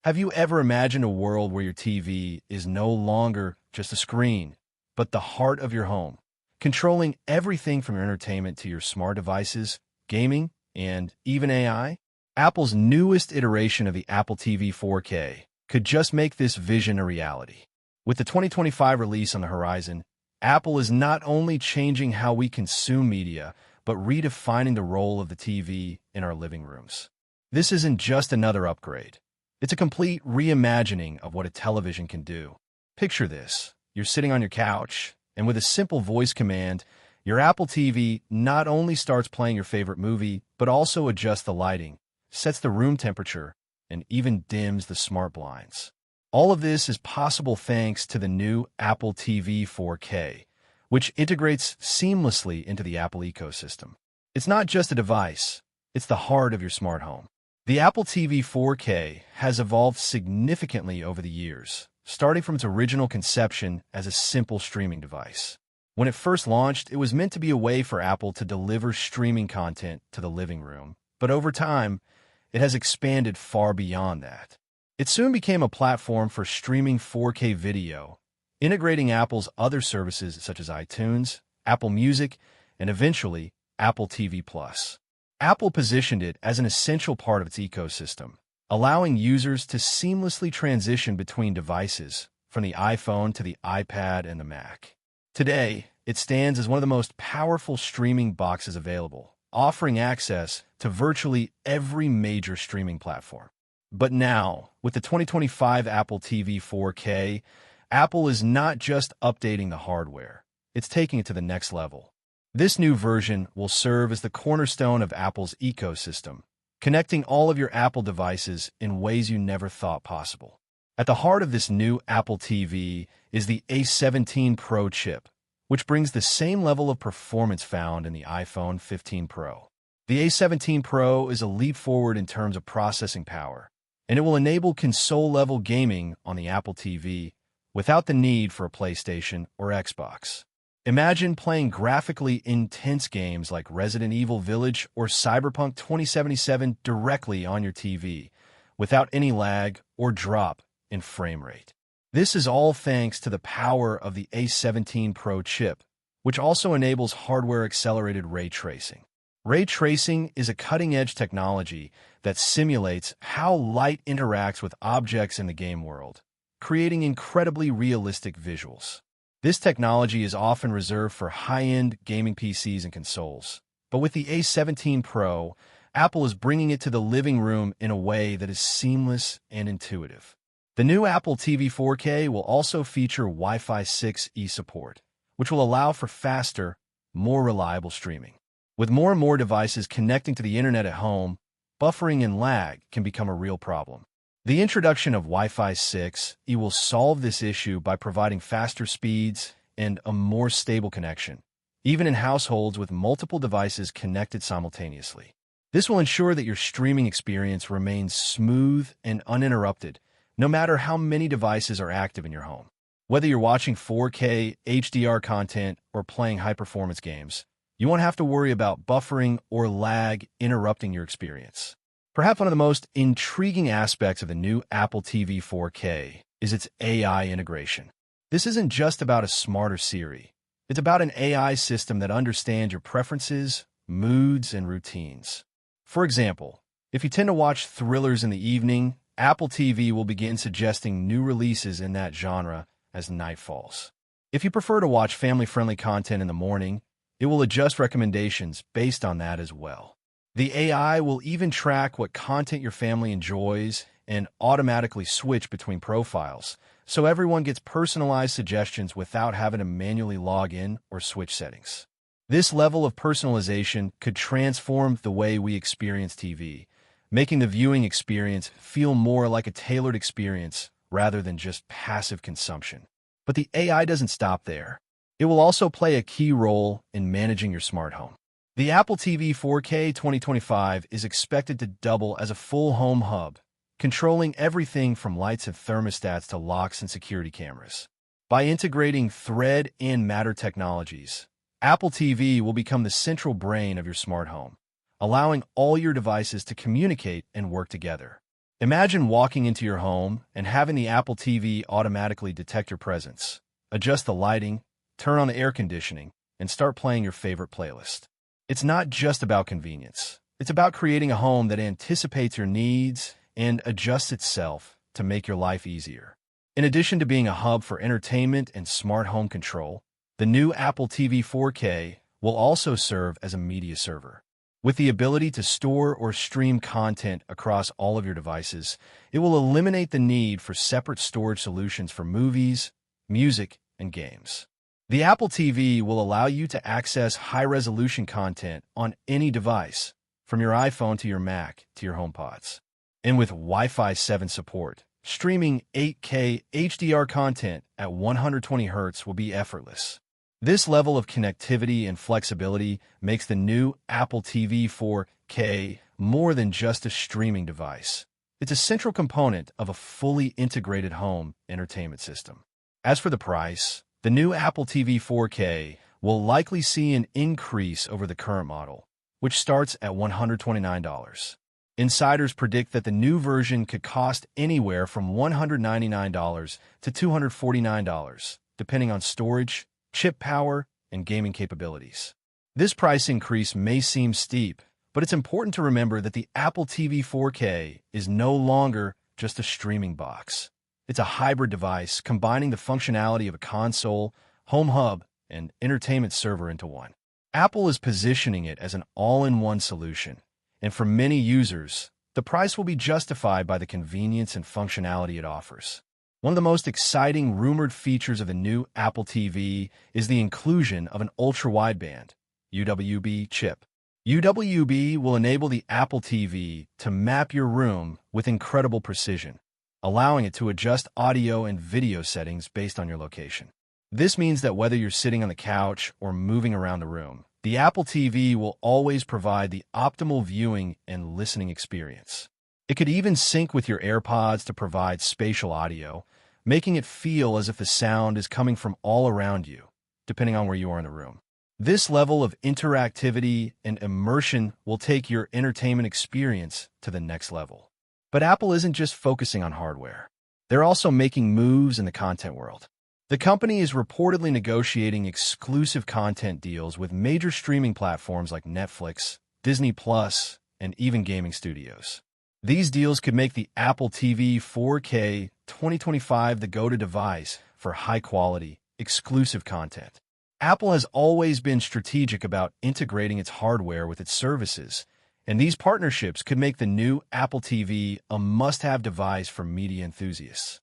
Have you ever imagined a world where your TV is no longer just a screen, but the heart of your home, controlling everything from your entertainment to your smart devices, gaming, and even AI? Apple's newest iteration of the Apple TV 4K could just make this vision a reality. With the 2025 release on the horizon, Apple is not only changing how we consume media, but redefining the role of the TV in our living rooms. This isn't just another upgrade. It's a complete reimagining of what a television can do. Picture this. You're sitting on your couch, and with a simple voice command, your Apple TV not only starts playing your favorite movie, but also adjusts the lighting, sets the room temperature, and even dims the smart blinds. All of this is possible thanks to the new Apple TV 4K, which integrates seamlessly into the Apple ecosystem. It's not just a device, it's the heart of your smart home. The Apple TV 4K has evolved significantly over the years, starting from its original conception as a simple streaming device. When it first launched, it was meant to be a way for Apple to deliver streaming content to the living room, but over time, it has expanded far beyond that. It soon became a platform for streaming 4K video, integrating Apple's other services such as iTunes, Apple Music, and eventually Apple TV+. Apple positioned it as an essential part of its ecosystem, allowing users to seamlessly transition between devices, from the iPhone to the iPad and the Mac. Today, it stands as one of the most powerful streaming boxes available, offering access to virtually every major streaming platform. But now, with the 2025 Apple TV 4K, Apple is not just updating the hardware, it's taking it to the next level. This new version will serve as the cornerstone of Apple's ecosystem, connecting all of your Apple devices in ways you never thought possible. At the heart of this new Apple TV is the A17 Pro chip, which brings the same level of performance found in the iPhone 15 Pro. The A17 Pro is a leap forward in terms of processing power, and it will enable console-level gaming on the Apple TV without the need for a PlayStation or Xbox. Imagine playing graphically intense games like Resident Evil Village or Cyberpunk 2077 directly on your TV, without any lag or drop in frame rate. This is all thanks to the power of the A17 Pro chip, which also enables hardware-accelerated ray tracing. Ray tracing is a cutting-edge technology that simulates how light interacts with objects in the game world, creating incredibly realistic visuals. This technology is often reserved for high-end gaming PCs and consoles, but with the A17 Pro, Apple is bringing it to the living room in a way that is seamless and intuitive. The new Apple TV 4K will also feature Wi-Fi 6E support, which will allow for faster, more reliable streaming. With more and more devices connecting to the internet at home, buffering and lag can become a real problem. The introduction of Wi-Fi 6E will solve this issue by providing faster speeds and a more stable connection, even in households with multiple devices connected simultaneously. This will ensure that your streaming experience remains smooth and uninterrupted, no matter how many devices are active in your home. Whether you're watching 4K HDR content or playing high-performance games, you won't have to worry about buffering or lag interrupting your experience. Perhaps one of the most intriguing aspects of the new Apple TV 4K is its AI integration. This isn't just about a smarter Siri. It's about an AI system that understands your preferences, moods, and routines. For example, if you tend to watch thrillers in the evening, Apple TV will begin suggesting new releases in that genre as night falls. If you prefer to watch family-friendly content in the morning, it will adjust recommendations based on that as well. The AI will even track what content your family enjoys and automatically switch between profiles, so everyone gets personalized suggestions without having to manually log in or switch settings. This level of personalization could transform the way we experience TV, making the viewing experience feel more like a tailored experience rather than just passive consumption. But the AI doesn't stop there. It will also play a key role in managing your smart home. The Apple TV 4K 2025 is expected to double as a full home hub, controlling everything from lights and thermostats to locks and security cameras. By integrating Thread and Matter technologies, Apple TV will become the central brain of your smart home, allowing all your devices to communicate and work together. Imagine walking into your home and having the Apple TV automatically detect your presence, adjust the lighting, turn on the air conditioning, and start playing your favorite playlist. It's not just about convenience. It's about creating a home that anticipates your needs and adjusts itself to make your life easier. In addition to being a hub for entertainment and smart home control, the new Apple TV 4K will also serve as a media server. With the ability to store or stream content across all of your devices, it will eliminate the need for separate storage solutions for movies, music, and games. The Apple TV will allow you to access high-resolution content on any device, from your iPhone to your Mac to your HomePods. And with Wi-Fi 7 support, streaming 8K HDR content at 120 Hz will be effortless. This level of connectivity and flexibility makes the new Apple TV 4K more than just a streaming device. It's a central component of a fully integrated home entertainment system. As for the price, the new Apple TV 4K will likely see an increase over the current model, which starts at $129. Insiders predict that the new version could cost anywhere from $199 to $249, depending on storage, chip power, and gaming capabilities. This price increase may seem steep, but it's important to remember that the Apple TV 4K is no longer just a streaming box. It's a hybrid device combining the functionality of a console, home hub, and entertainment server into one. Apple is positioning it as an all-in-one solution, and for many users, the price will be justified by the convenience and functionality it offers. One of the most exciting rumored features of the new Apple TV is the inclusion of an ultra-wideband UWB chip. UWB will enable the Apple TV to map your room with incredible precision, allowing it to adjust audio and video settings based on your location. This means that whether you're sitting on the couch or moving around the room, the Apple TV will always provide the optimal viewing and listening experience. It could even sync with your AirPods to provide spatial audio, making it feel as if the sound is coming from all around you, depending on where you are in the room. This level of interactivity and immersion will take your entertainment experience to the next level. But Apple isn't just focusing on hardware. They're also making moves in the content world. The company is reportedly negotiating exclusive content deals with major streaming platforms like Netflix, Disney+, and even gaming studios. These deals could make the Apple TV 4K 2025 the go-to device for high-quality, exclusive content. Apple has always been strategic about integrating its hardware with its services, and these partnerships could make the new Apple TV a must-have device for media enthusiasts.